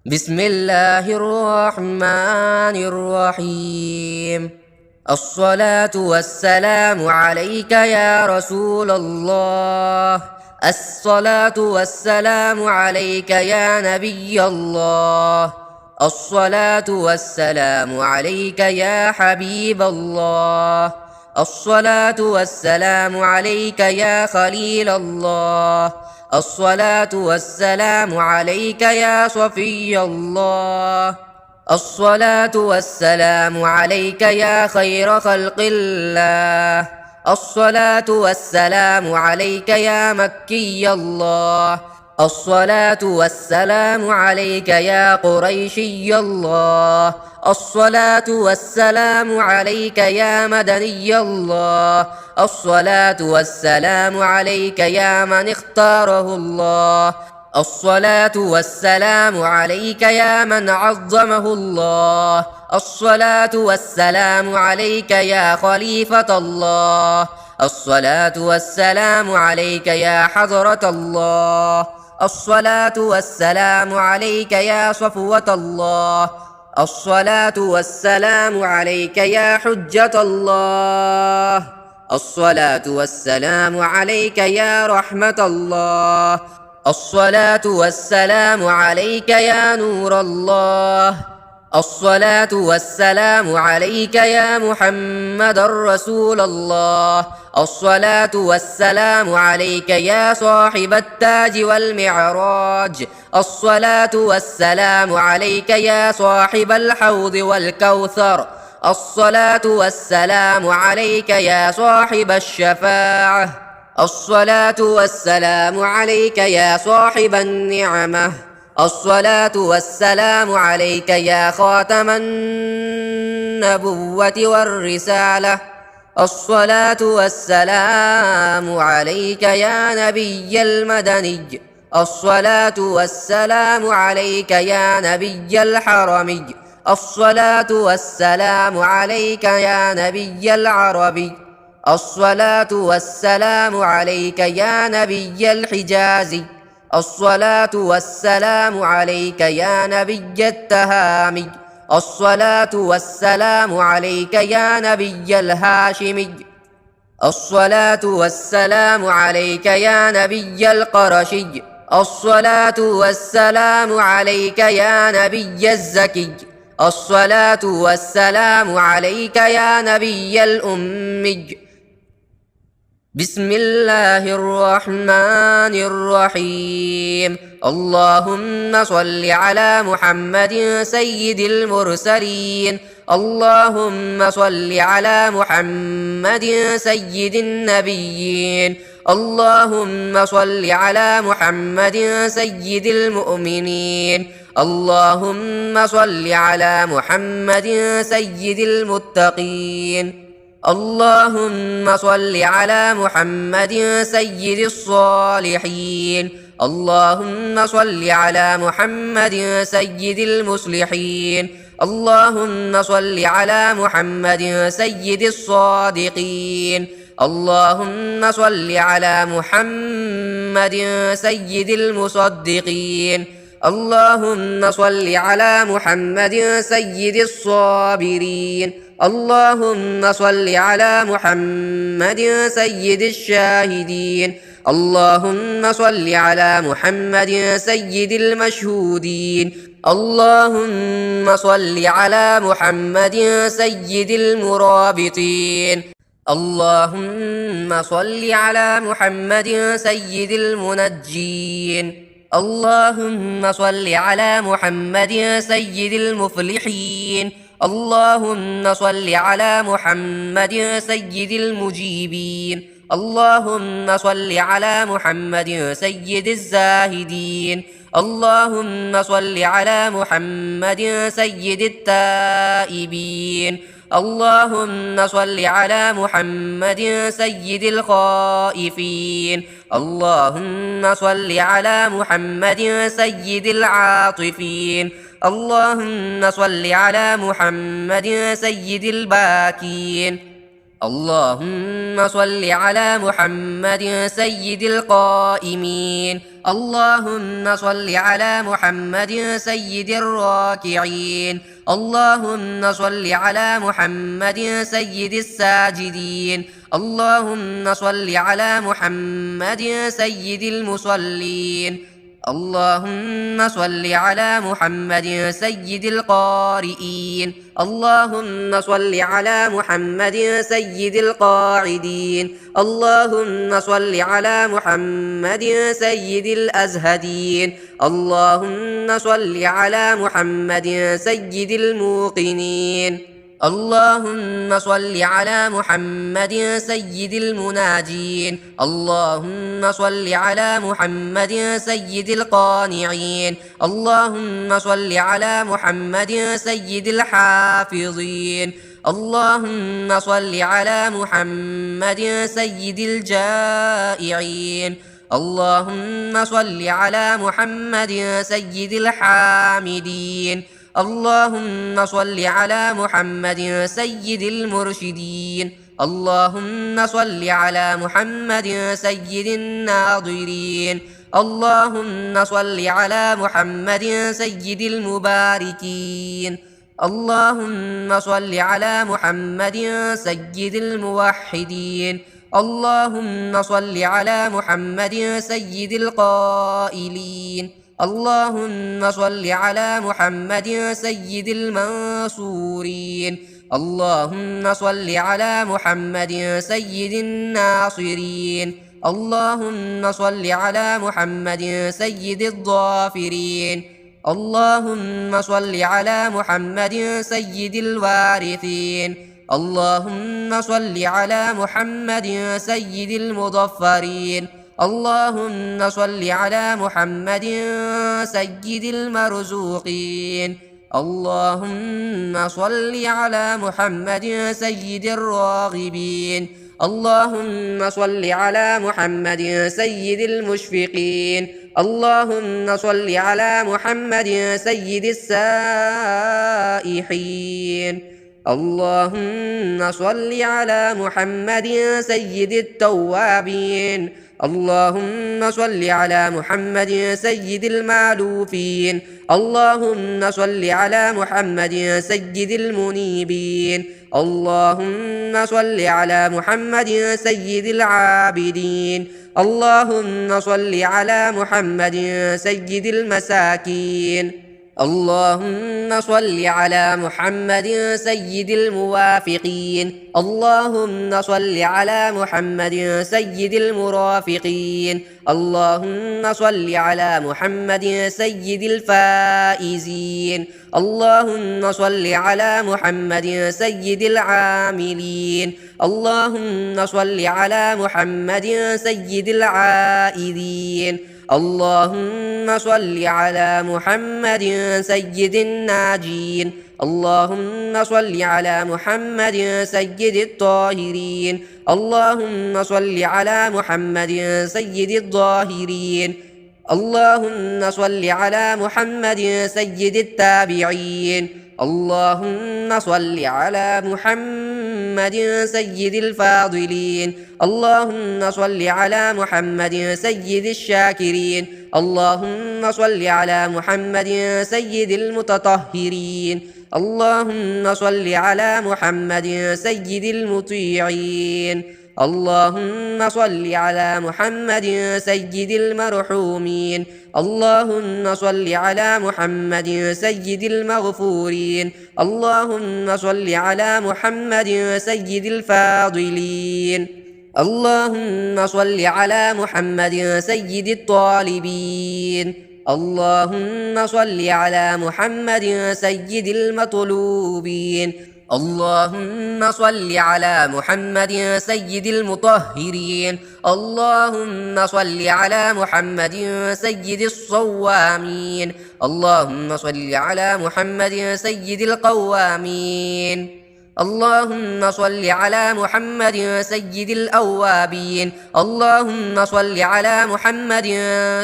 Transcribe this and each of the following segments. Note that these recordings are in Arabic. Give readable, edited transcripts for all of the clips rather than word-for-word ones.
بسم الله الرحمن الرحيم. الصلاة والسلام عليك يا رسول الله. الصلاة والسلام عليك يا نبي الله. الصلاة والسلام عليك يا حبيب الله. الصلاة والسلام عليك يا خليل الله. الصلاة والسلام عليك يا صفي الله. الصلاة والسلام عليك يا خير خلق الله. الصلاة والسلام عليك يا مكي الله. الصلاة والسلام عليك يا قريشي الله. الصلاة والسلام عليك يا مدني الله. الصلاة والسلام عليك يا من اختاره الله. الصلاة والسلام عليك يا من عظمه الله. الصلاة والسلام عليك يا خليفة الله. الصلاة والسلام عليك يا حضرة الله. الصلاة والسلام عليك يا صفوة الله. الصلاة والسلام عليك يا حجة الله. الصلاة والسلام عليك يا رحمة الله. الصلاة والسلام عليك يا نور الله. الصلاة والسلام عليك يا محمد رسول الله. الصلاة والسلام عليك يا صاحب التاج والمعراج. الصلاة والسلام عليك يا صاحب الحوض والكوثر. الصلاة والسلام عليك يا صاحب الشفاعة. الصلاة والسلام عليك يا صاحب النعمة. الصلاة والسلام عليك يا خاتم النبوة والرسالة. الصلاة والسلام عليك يا نبي المدني. الصلاة والسلام عليك يا نبي الحرمي. الصلاة والسلام عليك يا نبي العربي. الصلاة والسلام عليك يا نبي الحجازي. الصلاة والسلام عليك يا نبي التهامي. الصلاة والسلام عليك يا نبي الهاشمي. الصلاة والسلام عليك يا نبي القرشي. الصلاة والسلام عليك يا نبي الزكي. الصلاة والسلام عليك يا نبي الأمي. بسم الله الرحمن الرحيم. اللهم صل على محمد سيد المرسلين. اللهم صل على محمد سيد النبيين. اللهم صل على محمد سيد المؤمنين. اللهم صل على محمد سيد المتقين. اللهم صل على محمد سيد الصالحين. اللهم صل على محمد سيد المصلحين. اللهم صل على محمد سيد الصادقين. اللهم صل على محمد سيد المصدقين. اللهم صل على محمد سيد الصابرين. اللهم صل على محمد سيد الشاهدين. اللهم صل على محمد سيد المشهودين. اللهم صل على محمد سيد المرابطين. اللهم صل على محمد سيد المنجين. اللهم صل على محمد سيد المفلحين. اللهم صل على محمد سيد المجيبين. اللهم صل على محمد سيد الزاهدين. اللهم صل على محمد سيد التائبين. اللهم صل على محمد سيد الخائفين. اللهم صل على محمد سيد العاطفين. اللهم صل على محمد سيد الباكين. اللهم صل على محمد سيد القائمين. اللهم صل على محمد سيد الراكعين. اللهم صل على محمد سيد الساجدين. اللهم صل على محمد سيد المصلين. اللهم صل على محمد سيد القارئين. اللهم صل على محمد سيد القاعدين. اللهم صل على محمد سيد الأزهدين. اللهم صل على محمد سيد الموقنين. اللهم صل على محمد سيد المناجين. اللهم صل على محمد سيد القانعين. اللهم صل على محمد سيد الحافظين. اللهم صل على محمد سيد الجائعين. اللهم صل على محمد سيد الحامدين. اللهم صل على محمد سيد المرشدين. اللهم صل على محمد سيد الناظرين. اللهم صل على محمد سيد المباركين. اللهم صل على محمد سيد الموحدين. اللهم صل على محمد سيد القائلين. اللهم صل على محمد سيد المنصورين. اللهم صل على محمد سيد الناصرين. اللهم صل على محمد سيد الظافرين. اللهم صل على محمد سيد الوارثين. اللهم صل على محمد سيد المظفرين. اللهم صل على محمد سيد المرزوقين. اللهم صل على محمد سيد الراغبين. اللهم صل على محمد سيد المشفقين. اللهم صل على محمد سيد السائحين. اللهم صل على محمد سيد التوابين. اللهم صل على محمد سيد المعلوفين. اللهم صل على محمد سيد المنيبين. اللهم صل على محمد سيد العابدين. اللهم صل على محمد سيد المساكين. اللهم صل على محمد سيد الموافقين. اللهم صل على محمد سيد المرافقين. اللهم صل على محمد سيد الفائزين. اللهم صل على محمد سيد العاملين. اللهم صل على محمد سيد العائذين. اللهم صل على محمد سيد الناجين. اللهم صل على محمد سيد الطاهرين. اللهم صل على محمد سيد الظاهرين. اللهم صل على محمد سيد التابعين. اللهم صل على محمد سيد الفاضلين. اللهم صل على محمد سيد الشاكرين. اللهم صل على محمد سيد المتطهرين. اللهم صل على محمد سيد المطيعين. اللهم صل على محمد سيد المرحومين. اللهم صل على محمد سيد المغفورين. اللهم صل على محمد سيد الفاضلين. اللهم صل على محمد سيد الطالبين. اللهم صل على محمد سيد المطلوبين. اللهم صل على محمد سيد المطهرين. اللهم صل على محمد سيد الصوامين. اللهم صل على محمد سيد القوامين. اللهم صل على محمد سيد الأوابين. اللهم صل على محمد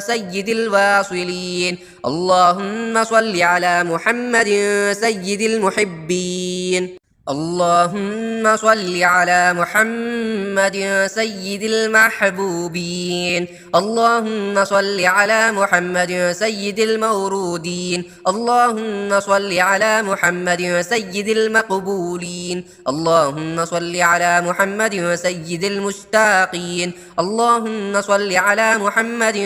سيد الواصلين. اللهم صل على محمد سيد المحبين. اللهم صل على محمد سيد المحبوبين. اللهم صل على محمد سيد المورودين. اللهم صل على محمد سيد المقبولين. اللهم صل على محمد سيد المشتاقين. اللهم صل على محمد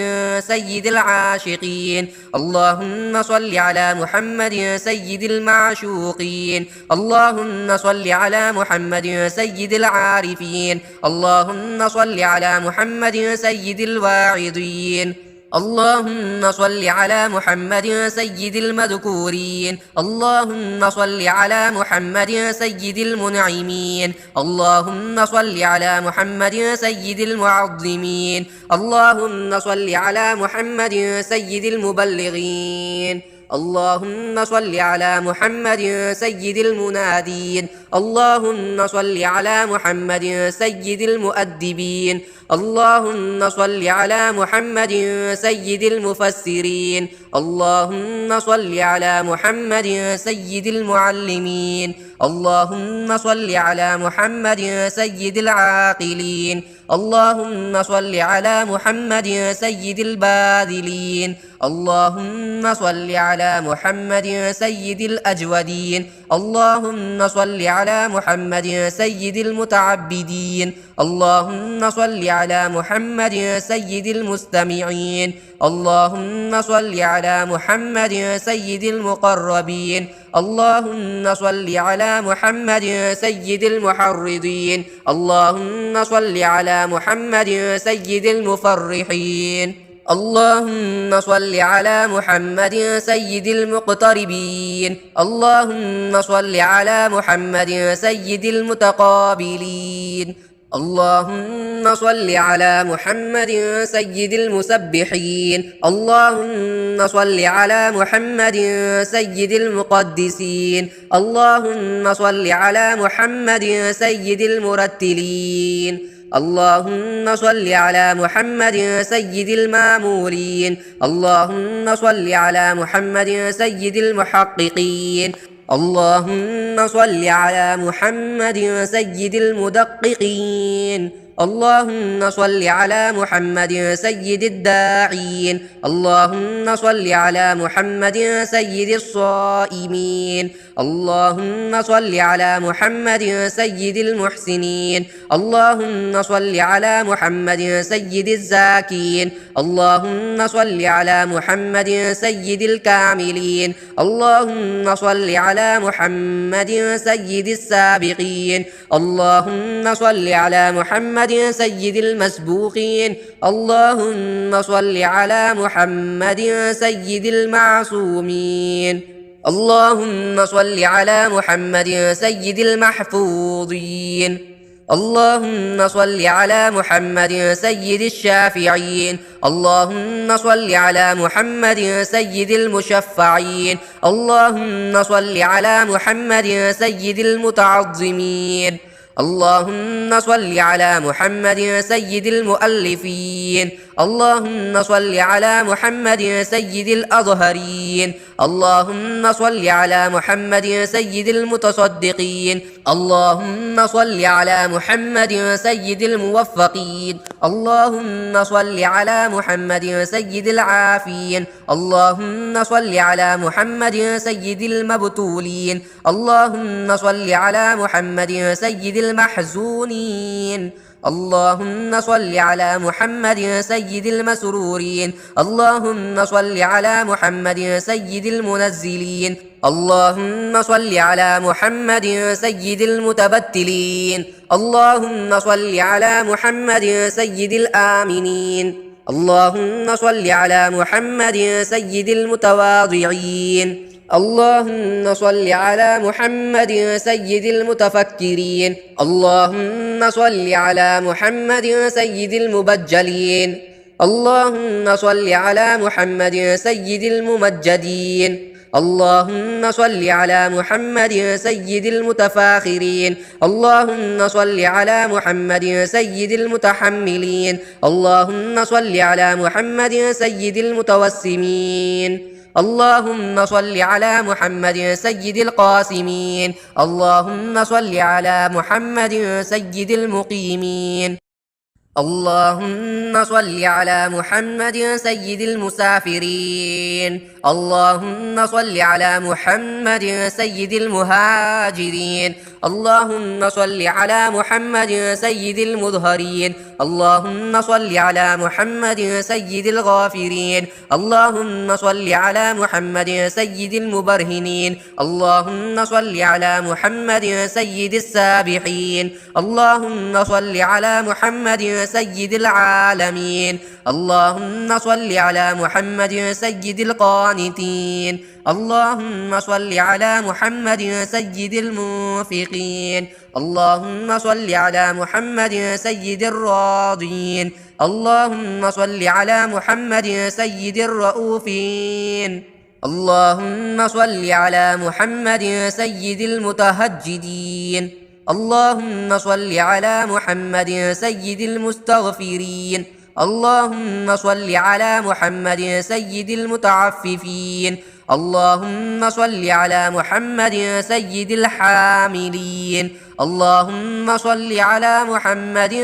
سيد العاشقين. اللهم صل على محمد سيد المعشوقين. اللهم صل على محمد سيد العارفين. اللهم صل على محمد سيد الواعظين. اللهم صل على محمد سيد المذكورين. اللهم صل على محمد سيد المنعمين. اللهم صل على محمد سيد المعظمين. اللهم صل على محمد سيد المبلغين. اللهم صل على محمد سيد المنادين. اللهم صل على محمد سيد المؤدبين. اللهم صل على محمد سيد المفسرين. اللهم صل على محمد سيد المعلمين. اللهم صل على محمد سيد العاقلين. اللهم صل على محمد سيد الباذلين. اللهم صل على محمد سيد الأجودين. اللهم صل على محمد سيد المتعبدين. اللهم صل على محمد سيد المستمعين. اللهم صل على محمد سيد المقربين. اللهم صل على محمد سيد المحرضين. اللهم صل على محمد سيد المفرحين. اللهم صل على محمد سيد المقتربين. اللهم صل على محمد سيد المتقابلين. اللهم صل على محمد سيد المسبحين. اللهم صل على محمد سيد المقدسين. اللهم صل على محمد سيد المرتلين. اللهم صل على محمد سيد المامورين. اللهم صل على محمد سيد المحققين. اللهم صل على محمد سيد المدققين. اللهم صل على محمد سيد الداعين. اللهم صل على محمد سيد الصائمين. اللهم صل على محمد سيد المحسنين. اللهم صل على محمد سيد الزاكين. اللهم صل على محمد سيد الكاملين. اللهم صل على محمد سيد السابقين. اللهم صل على محمد سيد المسبوقين. اللهم صل على محمد سيد المعصومين. اللهم صل على محمد سيد المحفوظين. اللهم صل على محمد سيد الشافعين. اللهم صل على محمد سيد المشفعين. اللهم صل على محمد سيد المتعظمين. اللهم صل على محمد سيد المؤلفين. اللهم صل على محمد سيد الأظهرين. اللهم صل على محمد سيد المتصدقين. اللهم صل على محمد سيد الموفقين. اللهم صل على محمد سيد العافين. اللهم صل على محمد سيد المبتولين. اللهم صل على محمد سيد المحزونين. اللهم صل على محمد سيد المسرورين. اللهم صل على محمد سيد المنزلين. اللهم صل على محمد سيد المتبتلين. اللهم صل على محمد سيد الآمنين. اللهم صل على محمد سيد المتواضعين. اللهم صل على محمد سيد المتفكرين. اللهم صل على محمد سيد المبجلين. اللهم صل على محمد سيد الممجدين. اللهم صل على محمد سيد المتفاخرين. اللهم صل على محمد سيد المتحملين. اللهم صل على محمد سيد المتوسمين. اللهم صل على محمد سيد القاسمين. اللهم صل على محمد سيد المقيمين. اللهم صل على محمد سيد المسافرين. اللهم صل على محمد سيد المهاجرين. اللهم صل على محمد سيد المظهرين. اللهم صل على محمد سيد الغافرين. اللهم صل على محمد سيد المبرهنين. اللهم صل على محمد سيد السابحين. اللهم صل على محمد سيد العالمين. اللهم صل على محمد سيد القانتين. اللهم صل على محمد سيد المنفقين. اللهم صل على محمد سيد الراضين. اللهم صل على محمد سيد الرؤوفين. اللهم صل على محمد سيد المتهجدين. اللهم صل على محمد سيد المستغفرين. اللهم صل على محمد سيد المتعففين. اللهم صل على محمد سيد الحاملين. اللهم صل على محمد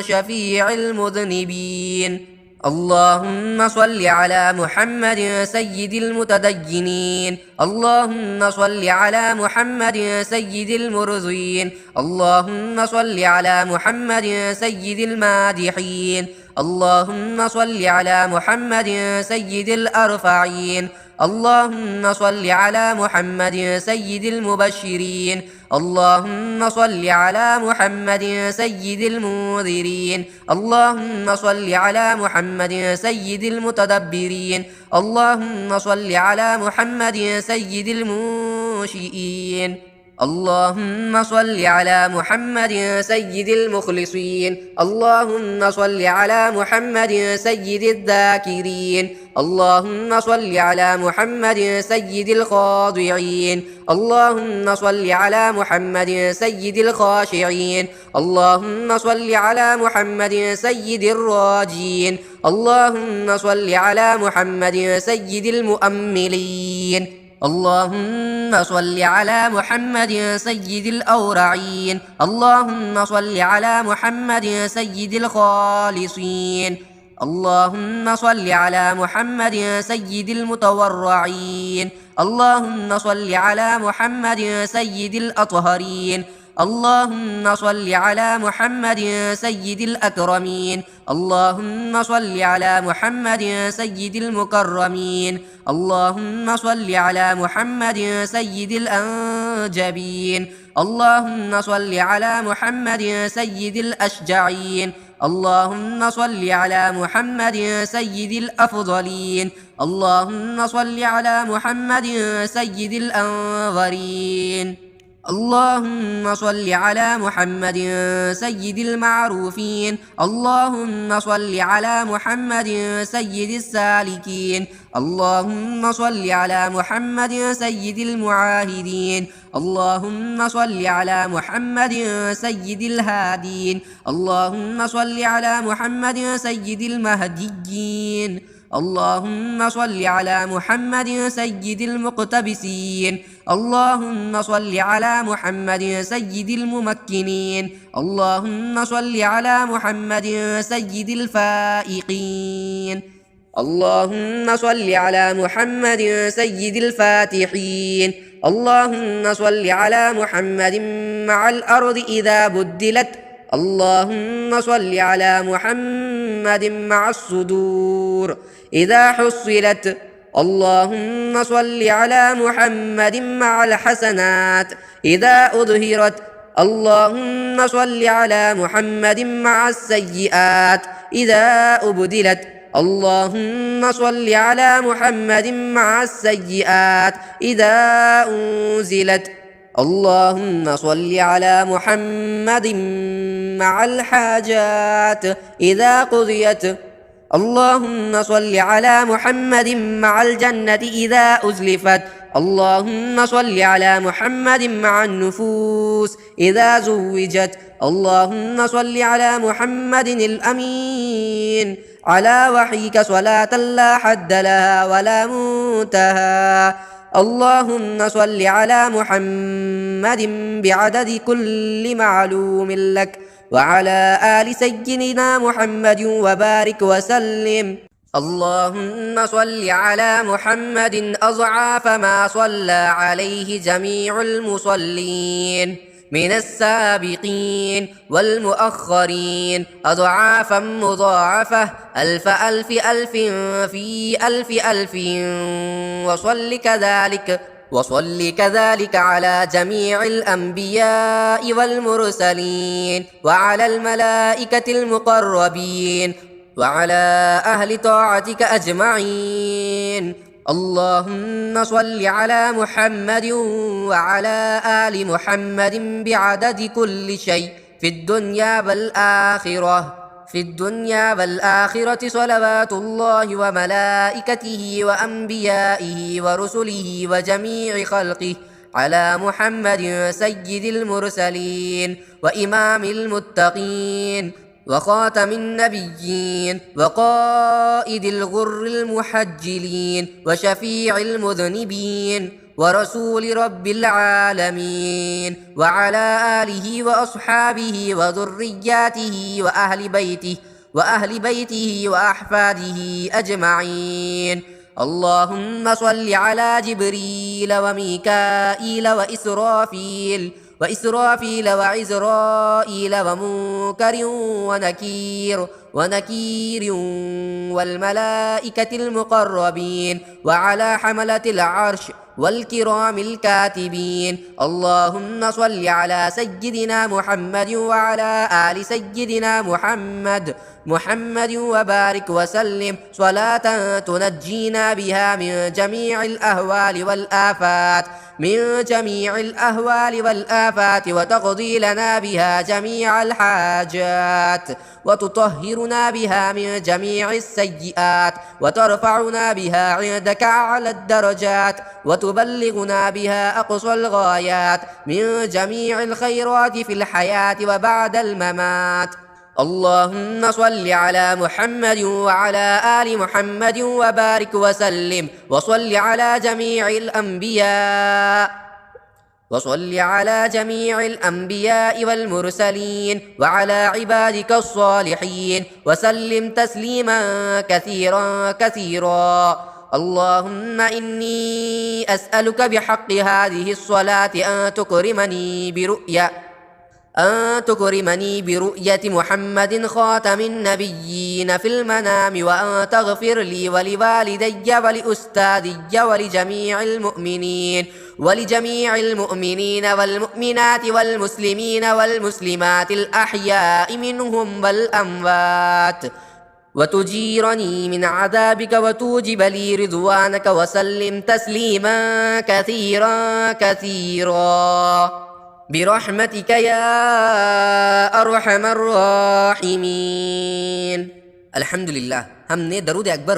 شفيع المذنبين. اللهم صل على محمد سيد المتدينين. اللهم صل على محمد سيد المرضين. اللهم صل على محمد سيد المادحين. اللهم صل على محمد سيد الأرفعين. اللهم صل على محمد سيد المبشرين. اللهم صل على محمد سيد المنذرين. اللهم صل على محمد سيد المتدبرين. اللهم صل على محمد سيد المنشئين. اللهم صل على محمد سيد المخلصين. اللهم صل على محمد سيد الذاكرين. اللهم صل على محمد سيد الخاضعين. اللهم صل على محمد سيد الخاشعين. اللهم صل على محمد سيد الراجين. اللهم صل على محمد سيد المؤملين. اللهم صل على محمد سيد الأورعين. اللهم صل على محمد سيد الخالصين. اللهم صل على محمد سيد المتورعين. اللهم صل على محمد سيد الأطهرين. اللهم صل على محمد سيد الأكرمين. اللهم صل على محمد سيد المكرمين. اللهم صل على محمد سيد الأنجبين. اللهم صل على محمد سيد الأشجعين. اللهم صل على محمد سيد الأفضلين. اللهم صل على محمد سيد الأنظرين. اللهم صل على محمد سيد المعروفين. اللهم صل على محمد سيد السالكين. اللهم صل على محمد سيد المعاهدين. اللهم صل على محمد سيد الهادين. اللهم صل على محمد سيد المهديين. اللهم صل على محمد سيد المقتبسين. اللهم صل على محمد سيد الممكنين. اللهم صل على محمد سيد الفائقين. اللهم صل على محمد سيد الفاتحين. اللهم صل على محمد مع الأرض إذا بدلت. اللهم صل على محمد مع الصدور إذا حصلت. اللهم صل على محمد مع الحسنات إذا أظهرت. اللهم صل على محمد مع السيئات إذا أبدلت. اللهم صل على محمد مع السيئات إذا أنزلت. اللهم صل على محمد مع الحاجات إذا قضيت. اللهم صل على محمد مع الجنة إذا أزلفت. اللهم صل على محمد مع النفوس إذا زوجت. اللهم صل على محمد الأمين على وحيك صلاة لا حد لها ولا منتهى. اللهم صل على محمد بعدد كل معلوم لك، وعلى آل سيدنا محمد وبارك وسلم. اللهم صل على محمد أضعاف ما صلى عليه جميع المصلين من السابقين والمؤخرين أضعافا مضاعفة، ألف ألف ألف في ألف ألف. وصل كذلك على جميع الأنبياء والمرسلين، وعلى الملائكة المقربين، وعلى أهل طاعتك أجمعين. اللهم صل على محمد وعلى آل محمد بعدد كل شيء في الدنيا والآخرة صلوات الله وملائكته وأنبيائه ورسله وجميع خلقه على محمد سيد المرسلين وإمام المتقين وخاتم النبيين وقائد الغر المحجلين وشفيع المذنبين ورسول رب العالمين، وعلى آله وأصحابه وذرياته وأهل بيته وأحفاده أجمعين. اللهم صل على جبريل وميكائيل وإسرافيل وعزرائيل ومنكر ونكير والملائكة المقربين، وعلى حملة العرش والكرام الكاتبين. اللهم صل على سيدنا محمد وعلى آل سيدنا محمد وبارك وسلم صلاة تنجينا بها من جميع الأهوال والآفات وتقضي لنا بها جميع الحاجات، وتطهرنا بها من جميع السيئات، وترفعنا بها عندك أعلى الدرجات، وتبلغنا بها أقصى الغايات من جميع الخيرات في الحياة وبعد الممات. اللهم صل على محمد وعلى آل محمد وبارك وسلم، وصل على جميع الأنبياء والمرسلين وعلى عبادك الصالحين وسلم تسليما كثيرا كثيرا. اللهم إني أسألك بحق هذه الصلاة أن تكرمني برؤية محمد خاتم النبيين في المنام، وأن تغفر لي ولوالدي ولأستاذي ولجميع المؤمنين والمؤمنات والمسلمين والمسلمات الأحياء منهم والأموات، وتجيرني من عذابك وتوجب لي رضوانك، وسلم تسليما كثيرا كثيرا برحمتك يا أرحم الراحمين. الحمد لله. हमने दरूद अकबर